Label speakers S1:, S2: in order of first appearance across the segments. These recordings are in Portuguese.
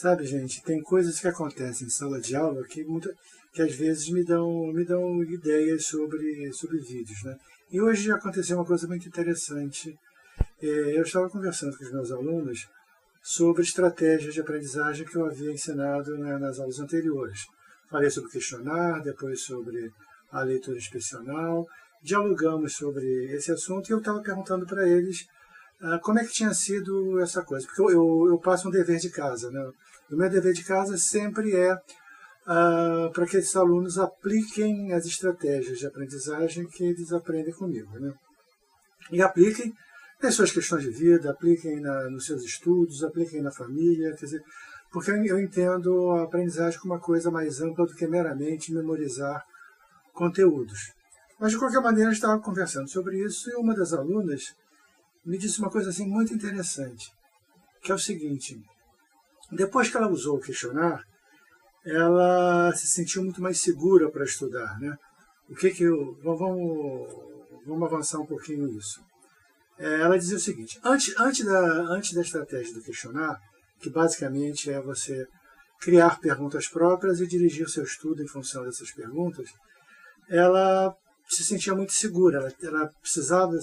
S1: Sabe, gente, tem coisas que acontecem em sala de aula que às vezes me dão ideias sobre vídeos, né? E hoje aconteceu uma coisa muito interessante. Eu estava conversando com os meus alunos sobre estratégias de aprendizagem que eu havia ensinado, né, nas aulas anteriores. Falei sobre questionar, depois sobre a leitura inspecional, dialogamos sobre esse assunto e eu estava perguntando para eles como é que tinha sido essa coisa. Porque eu passo um dever de casa, né? O meu dever de casa sempre é para que esses alunos apliquem as estratégias de aprendizagem que eles aprendem comigo, né? E apliquem nas suas questões de vida, apliquem nos seus estudos, apliquem na família, quer dizer, porque eu entendo a aprendizagem como uma coisa mais ampla do que meramente memorizar conteúdos. Mas, de qualquer maneira, eu estava conversando sobre isso e uma das alunas me disse uma coisa assim muito interessante, que é o seguinte: depois que ela usou o questionar, ela se sentiu muito mais segura para estudar, né? Vamos avançar um pouquinho isso. Ela dizia o seguinte: antes da estratégia do questionar, que basicamente é você criar perguntas próprias e dirigir o seu estudo em função dessas perguntas, ela se sentia muito segura, ela precisava,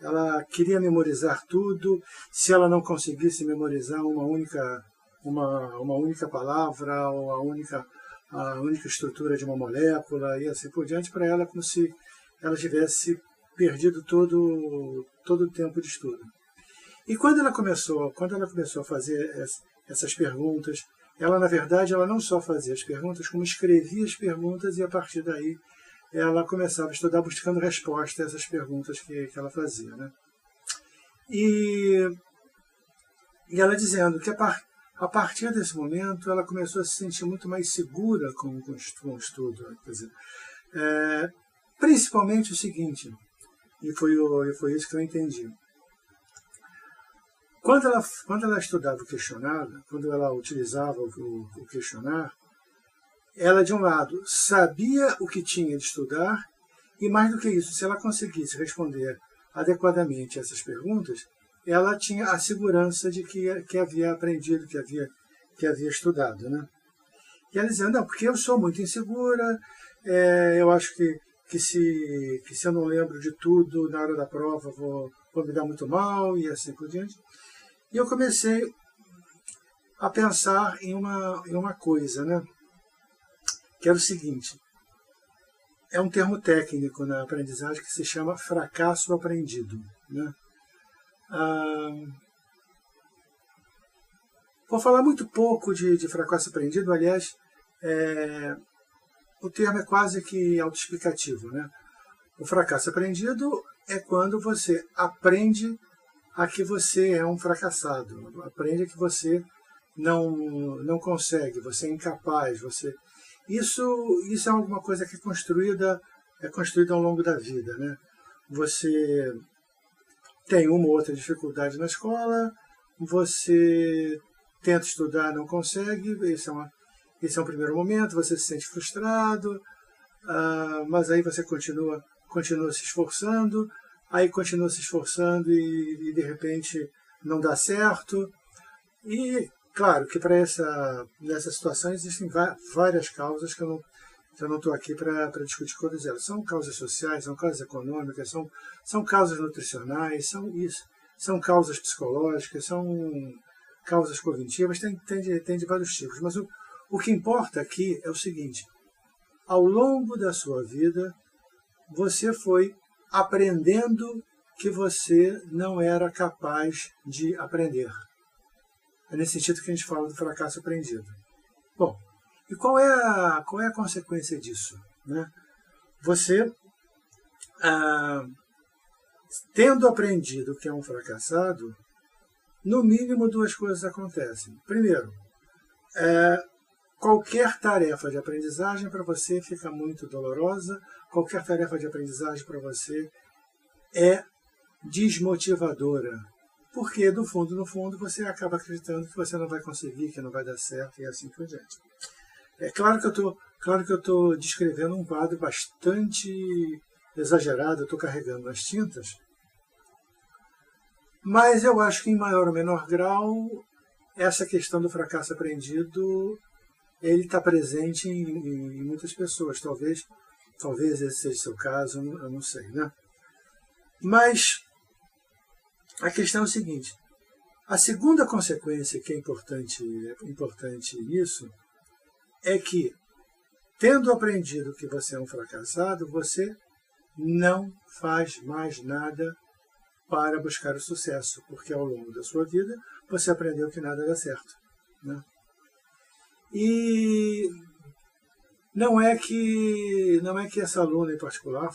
S1: ela queria memorizar tudo. Se ela não conseguisse memorizar uma única palavra ou a única estrutura de uma molécula e assim por diante, para ela como se ela tivesse perdido todo o tempo de estudo. E quando ela começou a fazer essas perguntas, na verdade, ela não só fazia as perguntas, como escrevia as perguntas e a partir daí ela começava a estudar buscando resposta a essas perguntas que ela fazia, né? E ela dizendo que a partir desse momento ela começou a se sentir muito mais segura com o estudo. Quer dizer, principalmente o seguinte, e foi isso que eu entendi. Quando ela estudava o questionar, quando ela utilizava o questionar, ela, de um lado, sabia o que tinha de estudar, e mais do que isso, se ela conseguisse responder adequadamente a essas perguntas, ela tinha a segurança de que havia aprendido, que havia estudado, né? E ela dizia: não, porque eu sou muito insegura, eu acho que se eu não lembro de tudo na hora da prova, vou me dar muito mal, e assim por diante. E eu comecei a pensar em uma coisa, né? Que era o seguinte: é um termo técnico na aprendizagem que se chama fracasso aprendido, né? Vou falar muito pouco de fracasso aprendido, aliás, o termo é quase que autoexplicativo, né? O fracasso aprendido é quando você aprende a que você é um fracassado, aprende a que você não consegue, você é incapaz, Isso é alguma coisa que é construída ao longo da vida, né? Você tem uma ou outra dificuldade na escola, você tenta estudar, não consegue, esse é um primeiro momento, você se sente frustrado, mas aí você continua se esforçando, e de repente não dá certo. E claro que nessa situação existem várias causas que eu não estou aqui para discutir todas elas. São causas sociais, são causas econômicas, são causas nutricionais, são causas psicológicas, são causas cognitivas, tem de vários tipos. Mas o que importa aqui é o seguinte: ao longo da sua vida, você foi aprendendo que você não era capaz de aprender. É nesse sentido que a gente fala do fracasso aprendido. Bom, e qual é a consequência disso, né? Você, tendo aprendido que é um fracassado, no mínimo duas coisas acontecem. Primeiro, qualquer tarefa de aprendizagem para você fica muito dolorosa, qualquer tarefa de aprendizagem para você é desmotivadora. Porque, no fundo, você acaba acreditando que você não vai conseguir, que não vai dar certo e assim por diante. É claro que eu estou descrevendo um quadro bastante exagerado, eu estou carregando as tintas, mas eu acho que em maior ou menor grau essa questão do fracasso aprendido, ele está presente em muitas pessoas. Talvez esse seja o seu caso, eu não sei, né? Mas a questão é o seguinte: a segunda consequência que é importante nisso é que, tendo aprendido que você é um fracassado, você não faz mais nada para buscar o sucesso, porque ao longo da sua vida você aprendeu que nada dá certo, né? E não é que essa aluna em particular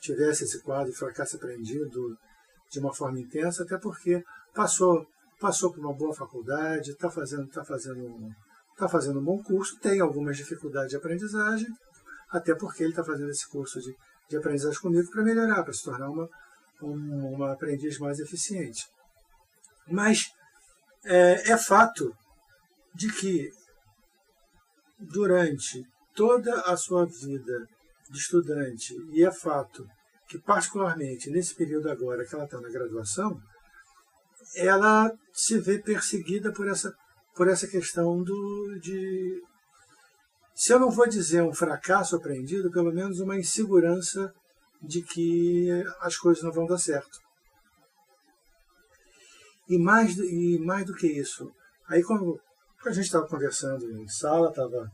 S1: tivesse esse quadro de fracasso aprendido de uma forma intensa, até porque passou por uma boa faculdade, está fazendo um bom curso, tem algumas dificuldades de aprendizagem, até porque ele está fazendo esse curso de aprendizagem comigo para melhorar, para se tornar uma aprendiz mais eficiente. Mas é fato de que, durante toda a sua vida de estudante, e é fato que, particularmente nesse período agora que ela está na graduação, ela se vê perseguida por essa questão se eu não vou dizer um fracasso aprendido, pelo menos uma insegurança de que as coisas não vão dar certo. E mais do que isso, aí quando a gente estava conversando em sala, estava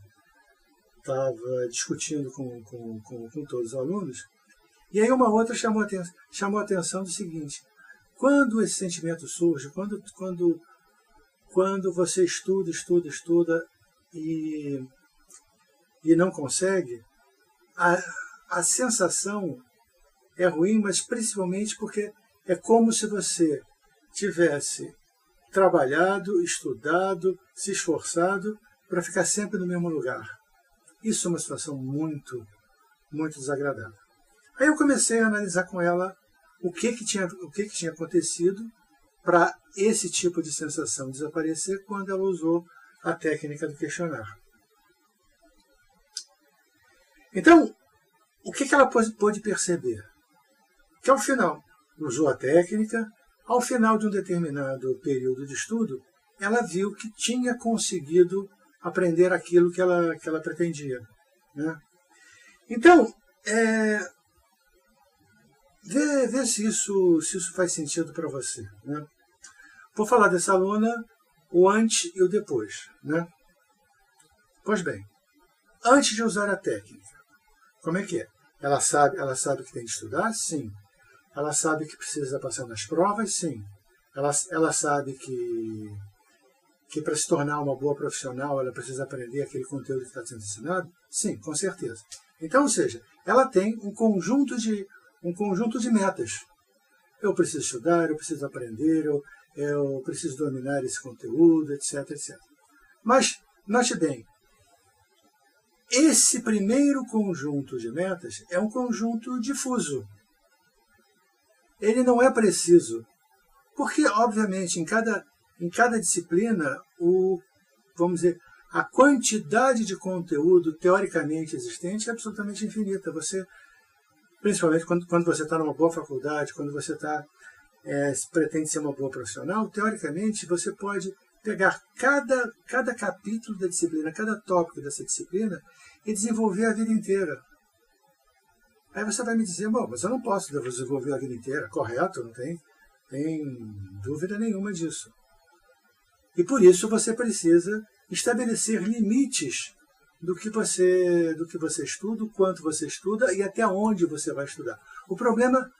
S1: discutindo com todos os alunos, e aí uma outra chamou a atenção do seguinte: quando esse sentimento surge, quando você estuda e não consegue, a sensação é ruim, mas principalmente porque é como se você tivesse trabalhado, estudado, se esforçado para ficar sempre no mesmo lugar. Isso é uma situação muito, muito desagradável. Aí eu comecei a analisar com ela o que tinha acontecido para esse tipo de sensação desaparecer quando ela usou a técnica do questionar. Então, o que ela pôde perceber? Que ao final, usou a técnica, ao final de um determinado período de estudo, ela viu que tinha conseguido aprender aquilo que ela pretendia, né? Então, vê se isso faz sentido para você, né? Vou falar dessa aluna, o antes e o depois, né? Pois bem, antes de usar a técnica, como é que é? Ela sabe que tem que estudar? Sim. Ela sabe que precisa passar nas provas? Sim. Ela sabe que para se tornar uma boa profissional ela precisa aprender aquele conteúdo que está sendo ensinado? Sim, com certeza. Então, ou seja, ela tem um conjunto de metas. Eu preciso estudar, eu preciso aprender, eu preciso dominar esse conteúdo, etc, etc. Mas, note bem, esse primeiro conjunto de metas é um conjunto difuso. Ele não é preciso, porque, obviamente, em cada disciplina, vamos dizer, a quantidade de conteúdo teoricamente existente é absolutamente infinita. Principalmente quando você está numa boa faculdade, quando você pretende ser uma boa profissional, teoricamente você pode pegar cada capítulo da disciplina, cada tópico dessa disciplina e desenvolver a vida inteira. Aí você vai me dizer, bom, mas eu não posso desenvolver a vida inteira. Correto, não tem dúvida nenhuma disso. E por isso você precisa estabelecer limites do que você estuda, o quanto você estuda e até onde você vai estudar. O problema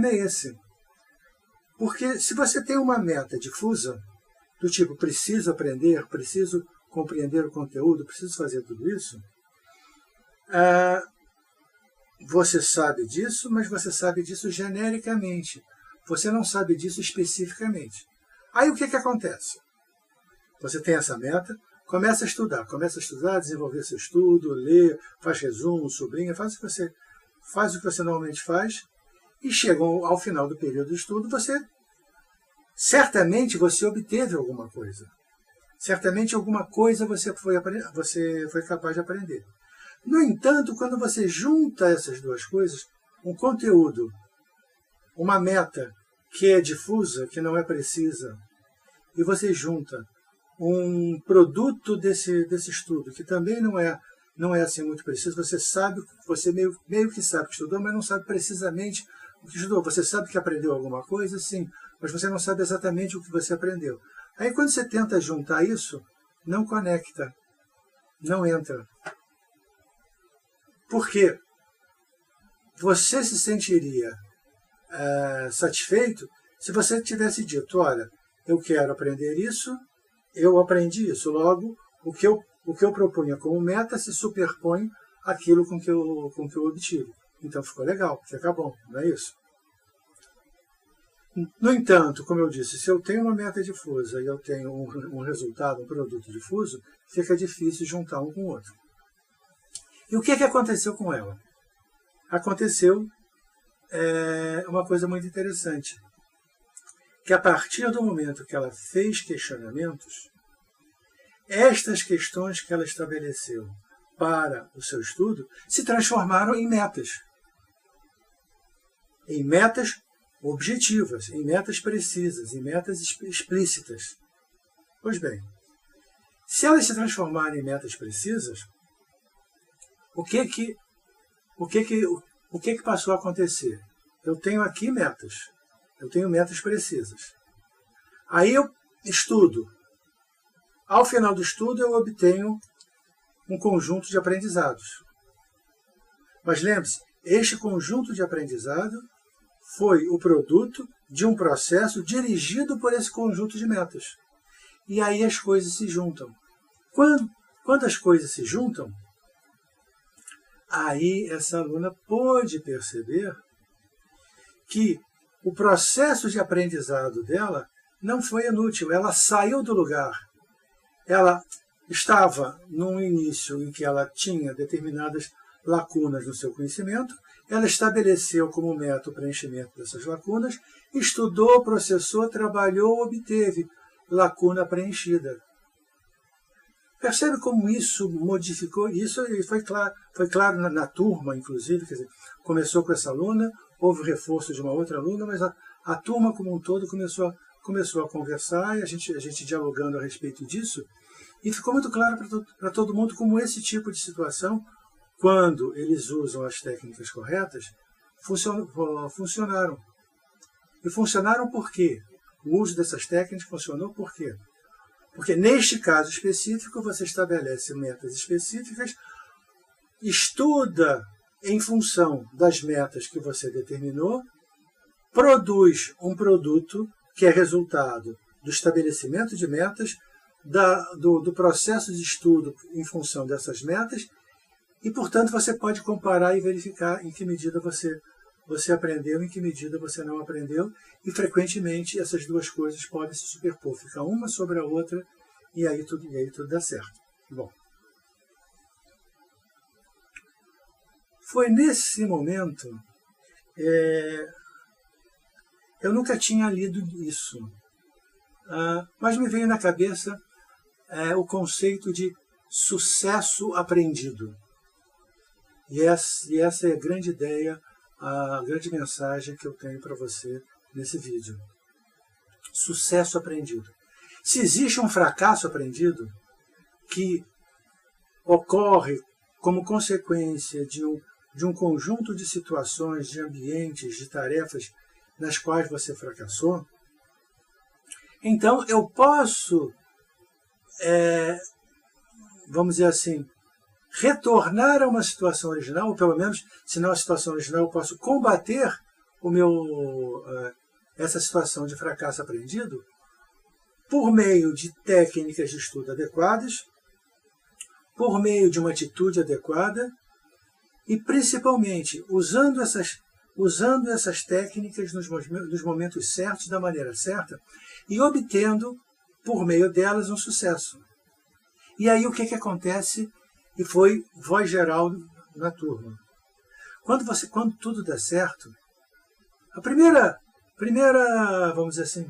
S1: é esse. Porque se você tem uma meta difusa, do tipo, preciso aprender, preciso compreender o conteúdo, preciso fazer tudo isso, você sabe disso, mas você sabe disso genericamente. Você não sabe disso especificamente. Aí o que acontece? Você tem essa meta, começa a estudar, desenvolver seu estudo, lê, faz resumo, sublinha, faz o que você normalmente faz, e chega ao final do período de estudo, certamente você obteve alguma coisa. Certamente alguma coisa você foi capaz de aprender. No entanto, quando você junta essas duas coisas, um conteúdo, uma meta que é difusa, que não é precisa, e você junta um produto desse estudo, que também não é assim muito preciso, você sabe, você meio que sabe que estudou, mas não sabe precisamente o que estudou. Você sabe que aprendeu alguma coisa, sim, mas você não sabe exatamente o que você aprendeu. Aí quando você tenta juntar isso, não conecta, não entra. Por quê? Você se sentiria satisfeito se você tivesse dito, olha, eu quero aprender isso, eu aprendi isso, logo o que eu propunha como meta se superpõe àquilo com que eu obtive. Então ficou legal, fica bom, não é isso? No entanto, como eu disse, se eu tenho uma meta difusa e eu tenho um resultado, um produto difuso, fica difícil juntar um com o outro. E o que aconteceu com ela? Aconteceu uma coisa muito interessante, que a partir do momento que ela fez questionamentos, estas questões que ela estabeleceu para o seu estudo se transformaram em metas objetivas, em metas precisas, em metas explícitas. Pois bem, se elas se transformarem em metas precisas, o que passou a acontecer? Eu tenho aqui metas. Eu tenho metas precisas. Aí eu estudo. Ao final do estudo, eu obtenho um conjunto de aprendizados. Mas lembre-se, este conjunto de aprendizado foi o produto de um processo dirigido por esse conjunto de metas. E aí as coisas se juntam. Quando as coisas se juntam, aí essa aluna pôde perceber que o processo de aprendizado dela não foi inútil, ela saiu do lugar. Ela estava num início em que ela tinha determinadas lacunas no seu conhecimento, ela estabeleceu como meta o preenchimento dessas lacunas, estudou, processou, trabalhou, obteve lacuna preenchida. Percebe como isso modificou? Isso foi claro na turma, inclusive, quer dizer, começou com essa aluna, houve reforço de uma outra aluna, mas a turma como um todo começou a conversar e a gente dialogando a respeito disso, e ficou muito claro para todo mundo como esse tipo de situação, quando eles usam as técnicas corretas, funcionaram. E funcionaram por quê? O uso dessas técnicas funcionou por quê? Porque neste caso específico você estabelece metas específicas, estuda em função das metas que você determinou, produz um produto que é resultado do estabelecimento de metas, do processo de estudo em função dessas metas, e, portanto, você pode comparar e verificar em que medida você aprendeu, em que medida você não aprendeu, e frequentemente essas duas coisas podem se superpor, ficar uma sobre a outra, e aí tudo dá certo. Bom, foi nesse momento, eu nunca tinha lido isso, mas me veio na cabeça o conceito de sucesso aprendido. E essa é a grande ideia, a grande mensagem que eu tenho para você nesse vídeo. Sucesso aprendido. Se existe um fracasso aprendido que ocorre como consequência de um conjunto de situações, de ambientes, de tarefas nas quais você fracassou, então eu posso, vamos dizer assim, retornar a uma situação original, ou pelo menos, se não a situação original, eu posso combater essa situação de fracasso aprendido por meio de técnicas de estudo adequadas, por meio de uma atitude adequada e, principalmente, usando essas técnicas nos momentos certos, da maneira certa, e obtendo, por meio delas, um sucesso. E aí o que acontece? E foi voz geral na turma. Quando tudo der certo, a primeira, vamos dizer assim,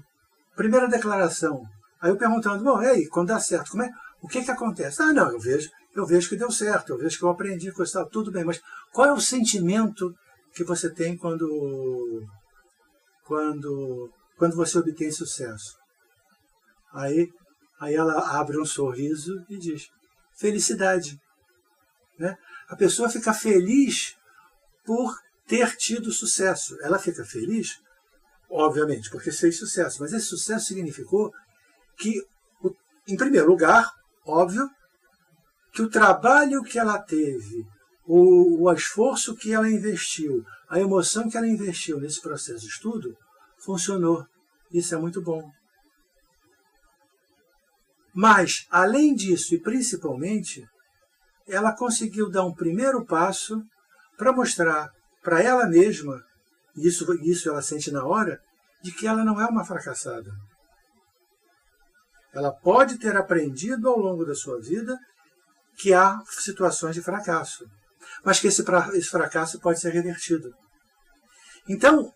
S1: primeira declaração, aí eu perguntando, bom, e aí, quando dá certo, o que acontece? Ah, não, eu vejo que deu certo, eu vejo que eu aprendi, coisa, tudo bem, mas qual é o sentimento que você tem quando você obtém sucesso? Aí ela abre um sorriso e diz, felicidade. Né? A pessoa fica feliz por ter tido sucesso. Ela fica feliz, obviamente, porque fez sucesso, mas esse sucesso significou que, em primeiro lugar, óbvio, que o trabalho que ela teve, o esforço que ela investiu, a emoção que ela investiu nesse processo de estudo, funcionou. Isso é muito bom. Mas, além disso, e principalmente, ela conseguiu dar um primeiro passo para mostrar para ela mesma, e isso ela sente na hora, de que ela não é uma fracassada. Ela pode ter aprendido ao longo da sua vida que há situações de fracasso, mas que esse fracasso pode ser revertido. Então,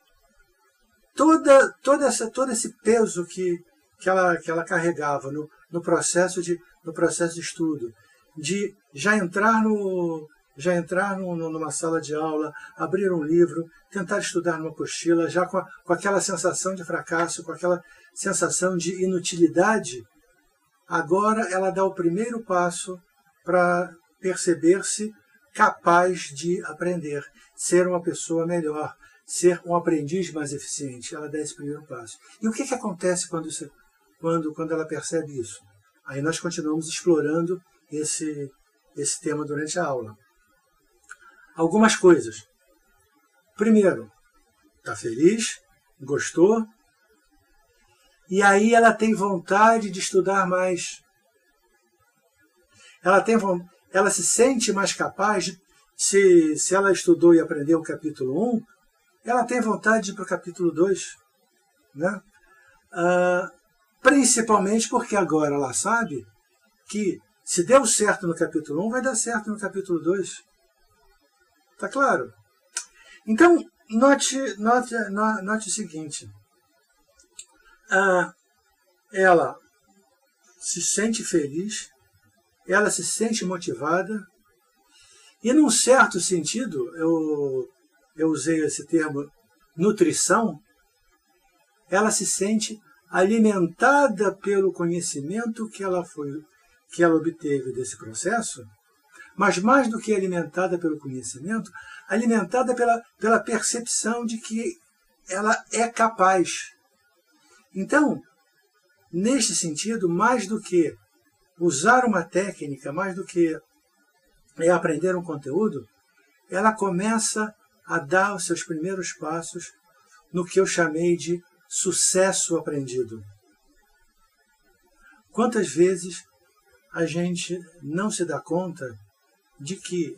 S1: todo esse peso que ela carregava no processo de estudo, de já entrar numa sala de aula, abrir um livro, tentar estudar numa apostila, já com aquela sensação de fracasso, com aquela sensação de inutilidade, agora ela dá o primeiro passo para perceber-se capaz de aprender, ser uma pessoa melhor, ser um aprendiz mais eficiente. Ela dá esse primeiro passo. E o que acontece quando ela percebe isso? Aí nós continuamos explorando esse tema durante a aula. Algumas coisas. Primeiro, está feliz, gostou, e aí ela tem vontade de estudar mais. Ela se sente mais capaz, se ela estudou e aprendeu o capítulo 1, ela tem vontade de ir para o capítulo 2. Né? Principalmente porque agora ela sabe que se deu certo no capítulo 1, vai dar certo no capítulo 2. Está claro? Então, note o seguinte. Ela se sente feliz, ela se sente motivada, e num certo sentido, eu usei esse termo nutrição, ela se sente alimentada pelo conhecimento que ela obteve desse processo, mas mais do que alimentada pelo conhecimento, alimentada pela percepção de que ela é capaz. Então, neste sentido, mais do que usar uma técnica, mais do que aprender um conteúdo, ela começa a dar os seus primeiros passos no que eu chamei de sucesso aprendido. Quantas vezes a gente não se dá conta de que,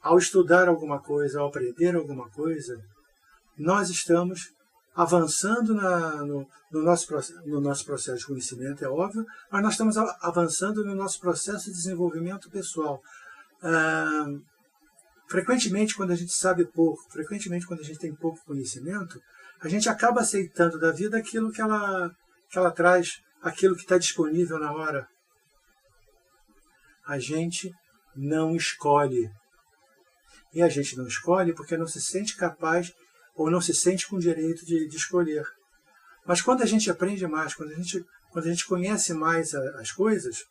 S1: ao estudar alguma coisa, ao aprender alguma coisa, nós estamos avançando no nosso processo de conhecimento, é óbvio, mas nós estamos avançando no nosso processo de desenvolvimento pessoal. Frequentemente, quando a gente sabe pouco, frequentemente, quando a gente tem pouco conhecimento, a gente acaba aceitando da vida aquilo que ela traz, aquilo que está disponível na hora. A gente não escolhe. E a gente não escolhe porque não se sente capaz ou não se sente com direito de escolher. Mas quando a gente aprende mais, quando a gente conhece mais as coisas,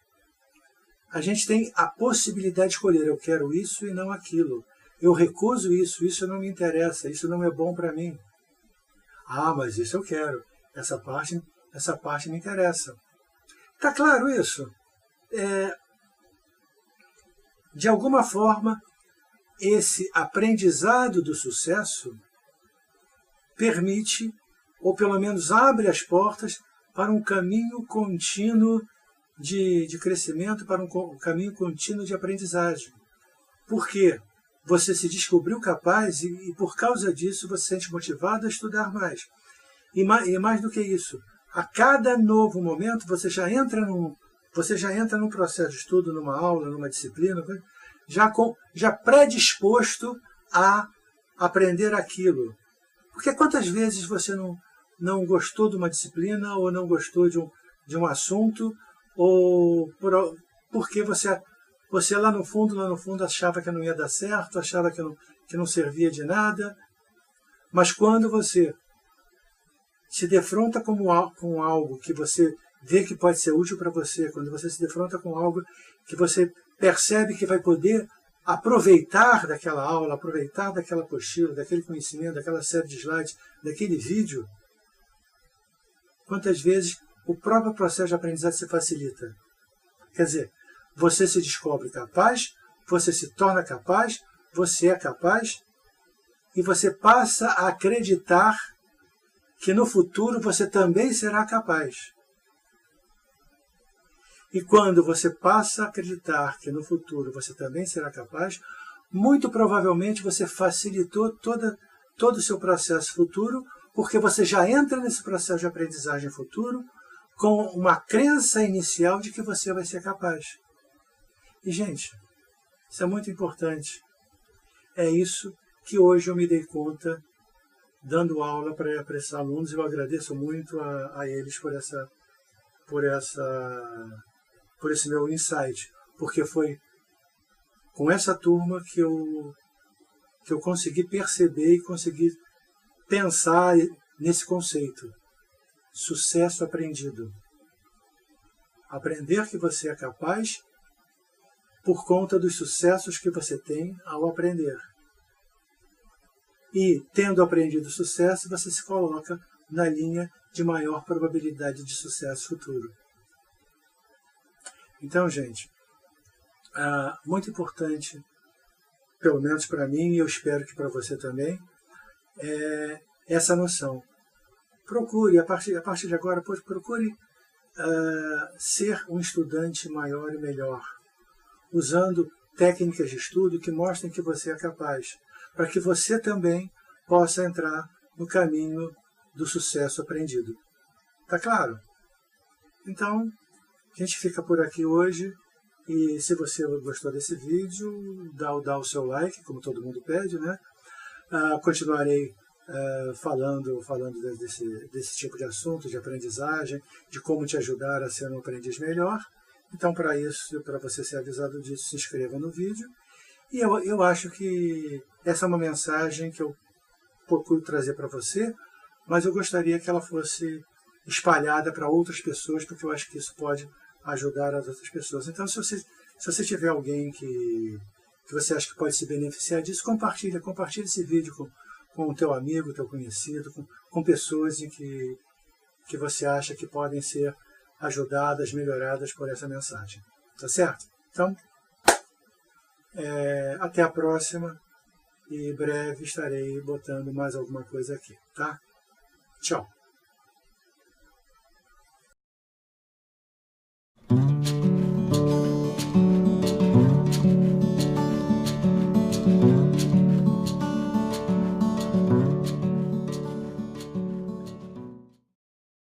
S1: a gente tem a possibilidade de escolher. Eu quero isso e não aquilo. Eu recuso isso não me interessa, isso não é bom para mim. Ah, mas isso eu quero. Essa parte me interessa. Está claro isso? De alguma forma, esse aprendizado do sucesso permite, ou pelo menos abre as portas para um caminho contínuo de crescimento, para um caminho contínuo de aprendizagem. Por quê? Você se descobriu capaz e por causa disso você se sente motivado a estudar mais. E mais do que isso, a cada novo momento você já entra num processo de estudo, numa aula, numa disciplina, já predisposto a aprender aquilo. Porque quantas vezes você não gostou de uma disciplina ou não gostou de um assunto, ou porque você lá no fundo achava que não ia dar certo, achava que não servia de nada. Mas quando você se defronta com algo que você vê que pode ser útil para você, quando você se defronta com algo que você percebe que vai poder aproveitar daquela aula, aproveitar daquela apostila, daquele conhecimento, daquela série de slides, daquele vídeo, quantas vezes o próprio processo de aprendizagem se facilita. Quer dizer, você se descobre capaz, você se torna capaz, você é capaz e você passa a acreditar que no futuro você também será capaz. E quando você passa a acreditar que no futuro você também será capaz, muito provavelmente você facilitou todo o seu processo futuro, porque você já entra nesse processo de aprendizagem futuro com uma crença inicial de que você vai ser capaz. E, gente, isso é muito importante. É isso que hoje eu me dei conta dando aula para esses alunos. Eu agradeço muito a eles por esse meu insight, porque foi com essa turma que eu consegui perceber e consegui pensar nesse conceito. Sucesso aprendido. Aprender que você é capaz por conta dos sucessos que você tem ao aprender. E, tendo aprendido sucesso, você se coloca na linha de maior probabilidade de sucesso futuro. Então, gente, muito importante, pelo menos para mim, e eu espero que para você também, é essa noção. Procure, a partir de agora, procure ser um estudante maior e melhor, usando técnicas de estudo que mostrem que você é capaz, para que você também possa entrar no caminho do sucesso aprendido. Tá claro? Então, a gente fica por aqui hoje, e se você gostou desse vídeo, dá o seu like, como todo mundo pede, né? Continuarei falando desse tipo de assunto, de aprendizagem, de como te ajudar a ser um aprendiz melhor. Então, para isso, para você ser avisado disso, se inscreva no vídeo. E eu acho que essa é uma mensagem que eu procuro trazer para você, mas eu gostaria que ela fosse espalhada para outras pessoas, porque eu acho que isso pode ajudar as outras pessoas. Então, se você tiver alguém que você acha que pode se beneficiar disso, compartilhe esse vídeo com o teu amigo, teu conhecido, com pessoas em que você acha que podem ser ajudadas, melhoradas por essa mensagem. Tá certo? Então, até a próxima, e em breve estarei botando mais alguma coisa aqui, tá? Tchau!